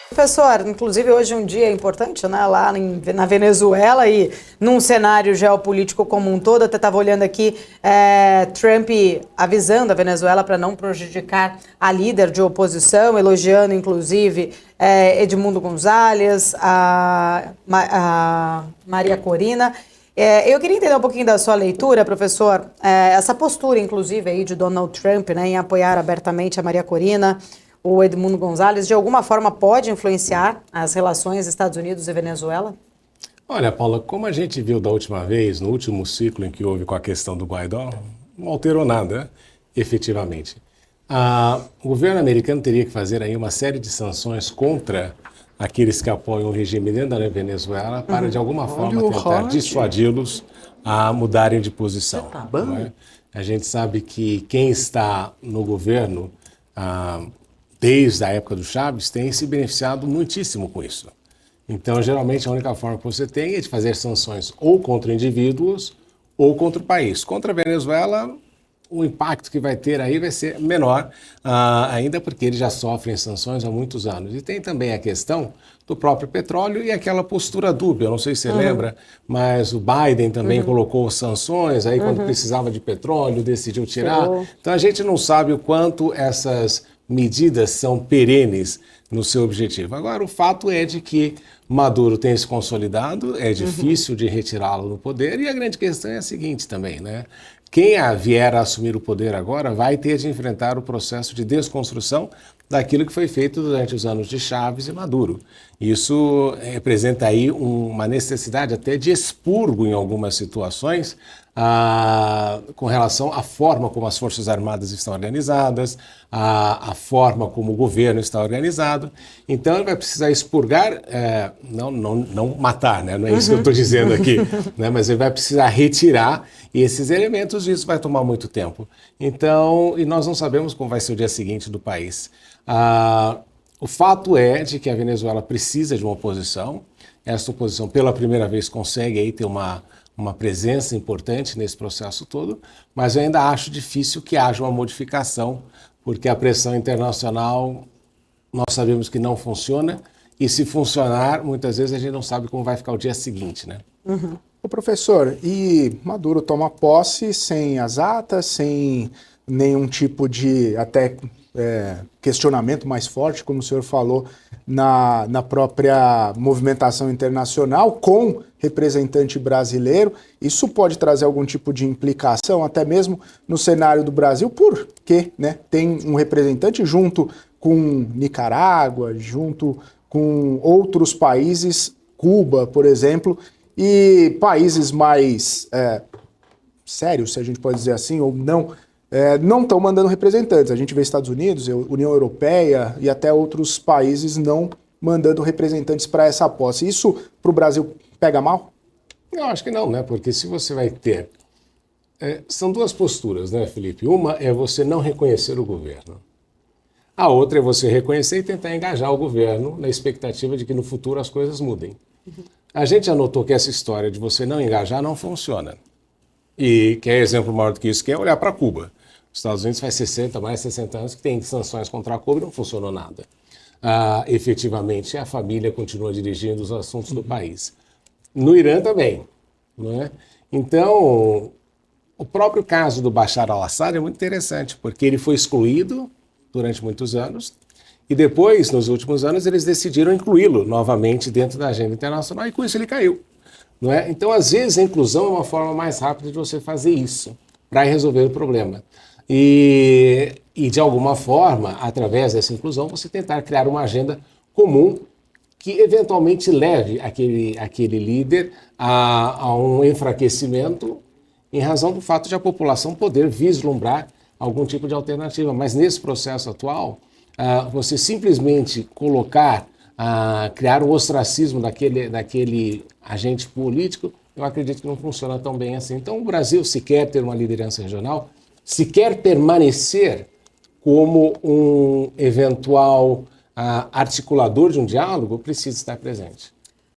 Professor, inclusive hoje é um dia importante, né, lá na Venezuela e num cenário geopolítico como um todo. Até estava olhando aqui, Trump avisando a Venezuela para não prejudicar a líder de oposição, elogiando inclusive Edmundo González, a Maria Corina. Eu queria entender um pouquinho da sua leitura, professor, essa postura inclusive aí de Donald Trump, né, em apoiar abertamente a Maria Corina. O Edmundo González, de alguma forma, pode influenciar as relações Estados Unidos e Venezuela? Olha, Paula, como a gente viu da última vez, no último ciclo em que houve com a questão do Guaidó, não alterou nada, efetivamente. O governo americano teria que fazer aí uma série de sanções contra aqueles que apoiam o regime dentro da Venezuela para, de alguma forma, tentar dissuadi-los a mudarem de posição. Tá bom? Não é? A gente sabe que quem está no governo desde a época do Chávez, tem se beneficiado muitíssimo com isso. Então, geralmente, a única forma que você tem é de fazer sanções ou contra indivíduos ou contra o país. Contra a Venezuela, o impacto que vai ter aí vai ser menor, ainda porque eles já sofrem sanções há muitos anos. E tem também a questão do próprio petróleo e aquela postura dúbia. Eu não sei se você lembra, mas o Biden também colocou sanções, aí quando precisava de petróleo, decidiu tirar. Então, a gente não sabe o quanto essas medidas são perenes no seu objetivo. Agora, o fato é de que Maduro tem se consolidado, é difícil de retirá-lo do poder, e a grande questão é a seguinte também, né? Quem vier a assumir o poder agora vai ter de enfrentar o processo de desconstrução daquilo que foi feito durante os anos de Chávez e Maduro. Isso representa aí uma necessidade até de expurgo em algumas situações, com relação à forma como as Forças Armadas estão organizadas, a forma como o governo está organizado. Então, ele vai precisar expurgar, não matar, né? Não é isso que eu estou dizendo aqui, né? Mas ele vai precisar retirar esses elementos e isso vai tomar muito tempo. Então, e nós não sabemos como vai ser o dia seguinte do país. O fato é de que a Venezuela precisa de uma oposição. Essa oposição, pela primeira vez, consegue aí ter uma presença importante nesse processo todo, mas eu ainda acho difícil que haja uma modificação, porque a pressão internacional nós sabemos que não funciona, e se funcionar, muitas vezes a gente não sabe como vai ficar o dia seguinte, né? Ô professor, e Maduro toma posse sem as atas, sem nenhum tipo de questionamento mais forte, como o senhor falou, na própria movimentação internacional, com representante brasileiro. Isso pode trazer algum tipo de implicação, até mesmo no cenário do Brasil, porque, né, tem um representante junto com Nicarágua, junto com outros países, Cuba, por exemplo, e países mais sérios, se a gente pode dizer assim, ou não estão mandando representantes. A gente vê Estados Unidos, União Europeia e até outros países não mandando representantes para essa posse. Isso para o Brasil pega mal? Eu acho que não, né? Porque se você vai ter... são duas posturas, né, Felipe? Uma é você não reconhecer o governo. A outra é você reconhecer e tentar engajar o governo na expectativa de que no futuro as coisas mudem. A gente já notou que essa história de você não engajar não funciona. E quer exemplo maior do que isso, que é olhar para Cuba. Os Estados Unidos faz mais de 60 anos que tem sanções contra Cuba e não funcionou nada. Efetivamente, a família continua dirigindo os assuntos do país. No Irã também, não é? Então, o próprio caso do Bashar al-Assad é muito interessante, porque ele foi excluído durante muitos anos e depois, nos últimos anos, eles decidiram incluí-lo novamente dentro da agenda internacional e com isso ele caiu. Não é? Então, às vezes, a inclusão é uma forma mais rápida de você fazer isso, para resolver o problema. E, de alguma forma, através dessa inclusão, você tentar criar uma agenda comum que, eventualmente, leve aquele líder a um enfraquecimento em razão do fato de a população poder vislumbrar algum tipo de alternativa. Mas, nesse processo atual, você simplesmente criar um ostracismo daquele agente político, eu acredito que não funciona tão bem assim. Então, o Brasil, se quer ter uma liderança regional, se quer permanecer como um eventual articulador de um diálogo, precisa estar presente.